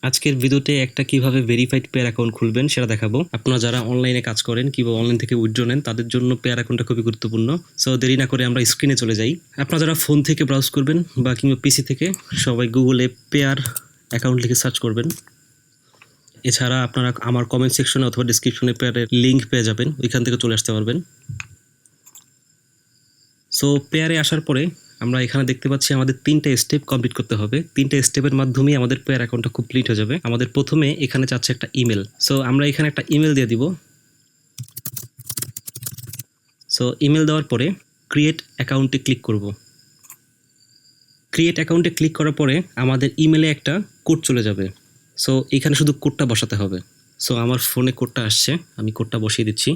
আজকের ভিডিওতে একটা কিভাবে ভেরিফাইড পেয়ার অ্যাকাউন্ট খুলবেন সেটা দেখাবো। আপনারা যারা অনলাইনে কাজ করেন কিংবা অনলাইন থেকে উইথড্র নেন তাদের জন্য পেয়ার অ্যাকাউন্টটা খুবই গুরুত্বপূর্ণ। সো দেরি না করে আমরা স্ক্রিনে চলে যাই। আপনারা যারা ফোন থেকে ব্রাউজ করবেন বা কিংবা পিসি থেকে, সবাই গুগলে পেয়ার অ্যাকাউন্ট লিখে সার্চ করবেন। এছাড়া আপনারা আমার কমেন্ট সেকশনে অথবা ডিসক্রিপশনে পেয়ারের লিঙ্ক পেয়ে যাবেন, ওইখান থেকে চলে আসতে পারবেন। সো পেয়ারে আসার পরে আমরা এখানে দেখতে পাচ্ছি আমাদের 3টা স্টেপ কমপ্লিট করতে হবে। 3টা স্টেপের মাধ্যমেই আমাদের পেয়ার অ্যাকাউন্টটা কমপ্লিট হয়ে যাবে। আমাদের প্রথমে এখানে চাচ্ছে একটা ইমেল। সো আমরা এখানে একটা ইমেল দিয়ে দিব। সো ইমেল দেওয়ার পরে ক্রিয়েট অ্যাকাউন্টে ক্লিক করব। ক্রিয়েট অ্যাকাউন্টে ক্লিক করার পরে আমাদের ইমেলে একটা কোড চলে যাবে। সো এখানে শুধু কোডটা বসাতে হবে। সো আমার ফোনে কোডটা আসছে, আমি কোডটা বসিয়ে দিচ্ছি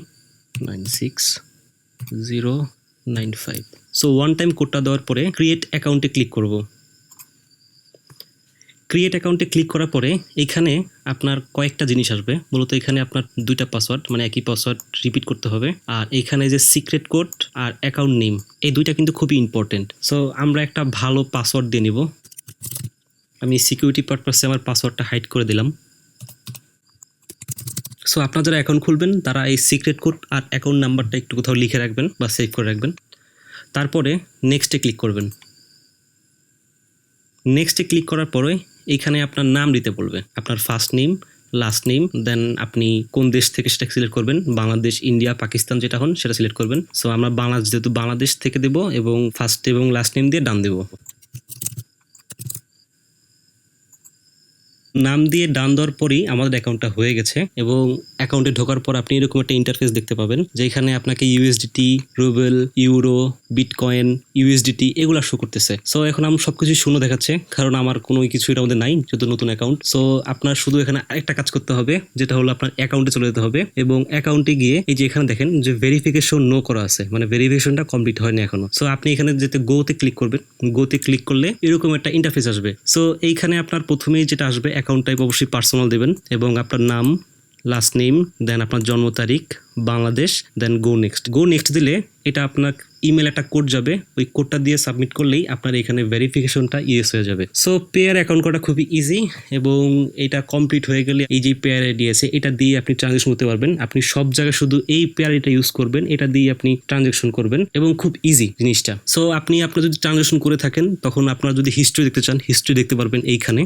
96095। সো ওয়ান টাইম কোডটা দেওয়ার পরে ক্রিয়েট অ্যাকাউন্টে ক্লিক করব। ক্রিয়েট অ্যাকাউন্টে ক্লিক করার পরে এখানে আপনার কয়েকটা জিনিস আসবে। মূলত এখানে আপনার 2টা পাসওয়ার্ড, মানে একই পাসওয়ার্ড রিপিট করতে হবে। আর এখানে যে সিক্রেট কোড আর অ্যাকাউন্ট নেম, এই 2টা কিন্তু খুবই ইম্পর্টেন্ট। সো আমরা একটা ভালো পাসওয়ার্ড দিয়ে নিব। আমি সিকিউরিটি পারপাসে আমার পাসওয়ার্ডটা হাইড করে দিলাম। সো আপনারা যারা অ্যাকাউন্ট খুলবেন তারা এই সিক্রেট কোড আর অ্যাকাউন্ট নাম্বারটা একটু কোথাও লিখে রাখবেন বা সেভ করে রাখবেন। তারপরে নেক্সটে ক্লিক করবেন। নেক্সটে ক্লিক করার পরে এইখানে আপনার নাম দিতে বলবে, আপনার ফার্স্ট নেম, লাস্ট নেম, দেন আপনি কোন দেশ থেকে সেটা সিলেক্ট করবেন। বাংলাদেশ, ইন্ডিয়া, পাকিস্তান যেটা হন সেটা সিলেক্ট করবেন। সো আমরা যেহেতু বাংলাদেশ থেকে দেব এবং ফার্স্ট এবং লাস্ট নেম দিয়ে ডান দেব। নাম দিয়ে ডান দেওয়ার পরেই আমাদের অ্যাকাউন্টটা হয়ে গেছে এবং অ্যাকাউন্টে ঢোকার পর আপনি এরকম একটা ইন্টারফেস দেখতে পাবেন, যেখানে আপনাকে USDT, Rubel, euro, bitcoin, USDT এগুলো শো করতেছে। সো এখন আমি সবকিছু শূন্য দেখাচ্ছে, কারণ আমার কোনো কিছু এর মধ্যে নাই, যেহেতু নতুন অ্যাকাউন্ট। সো আপনার শুধু এখানে আরেকটা কাজ করতে হবে, যেটা হলো আপনার অ্যাকাউন্টে চলে যেতে হবে এবং অ্যাকাউন্টে গিয়ে এই যে এখানে দেখেন যে ভেরিফিকেশন নো করা আছে, মানে ভেরিফিকেশনটা কমপ্লিট হয়নি এখনো। সো আপনি এখানে যেতে গোতে ক্লিক করবেন। গোতে ক্লিক করলে এরকম একটা ইন্টারফেস আসবে। সো এইখানে আপনার প্রথমেই যেটা আসবে, অ্যাকাউন্ট টাইপ অবশ্যই পার্সোনাল দেবেন এবং আপনার নাম, লাস্ট নেম, দেন আপনার জন্ম তারিখ, বাংলাদেশ, দেন গো নেক্সট। গো নেক্সট দিলে এটা আপনার ইমেল একটা কোড যাবে, ওই কোডটা দিয়ে সাবমিট করলেই আপনার এখানে ভেরিফিকেশনটা ইয়েস হয়ে যাবে। সো পেয়ার অ্যাকাউন্ট করা খুবই ইজি এবং এটা কমপ্লিট হয়ে গেলে এই যে পেয়ার আইডি আছে এটা দিয়ে আপনি ট্রানজ্যাকশন করতে পারবেন। আপনি সব জায়গায় শুধু এই পেয়ার আইডিটা ইউজ করবেন, এটা দিয়ে আপনি ট্রানজ্যাকশন করবেন এবং খুব ইজি জিনিসটা। সো আপনার যদি ট্রানজ্যাকশন করে থাকেন তখন আপনারা যদি হিস্ট্রি দেখতে চান, হিস্ট্রি দেখতে পারবেন এইখানে।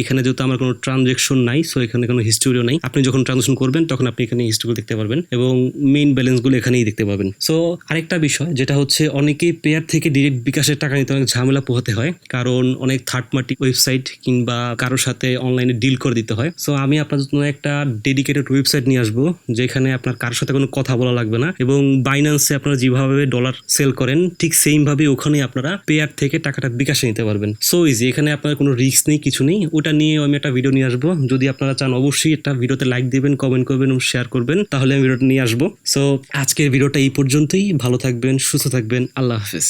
এখানে যেহেতু আমার কোনো ট্রানজ্যাকশন নাই, সো এখানে কোনো হিস্ট্রিও নাই। আপনি যখন ট্রানজ্যাকশন করবেন তখন আপনি এখানে হিস্ট্রিগুলো দেখতে পারবেন এবং মেইন ব্যালেন্সগুলো এখানেই দেখতে পাবেন। সো আরেকটা বিষয় যেটা হচ্ছে, অনেকেই পেয়ার থেকে ডিরেক্ট বিকাশের টাকা নিতে অনেক ঝামেলা পোহাতে হয়, কারণ অনেক থার্ড পার্টি ওয়েবসাইট কিংবা কারোর সাথে অনলাইনে ডিল করে দিতে হয়। সো আমি আপনার জন্য একটা ডেডিকেটেড ওয়েবসাইট নিয়ে আসবো, যেখানে আপনার কারোর সাথে কোনো কথা বলা লাগবে না এবং বাইন্যান্সে আপনারা যেভাবে ডলার সেল করেন ঠিক সেম ভাবে ওখানে আপনারা পেয়ার থেকে টাকাটা বিকাশে নিতে পারবেন। সো ইজি, এখানে আপনার কোনো রিস্ক নেই, কিছু নেই। ওটা নিয়ে আমি একটা ভিডিও নিয়ে আসবো। যদি আপনারা চান অবশ্যই একটা ভিডিওতে লাইক দিবেন, কমেন্ট করবেন এবং শেয়ার করবেন, তাহলে আমি ভিডিওটা নিয়ে আসবো। সো আজকের ভিডিওটা এই পর্যন্তই। ভালো থাকবেন, সুস্থ থাকবেন, আল্লাহ হাফেজ।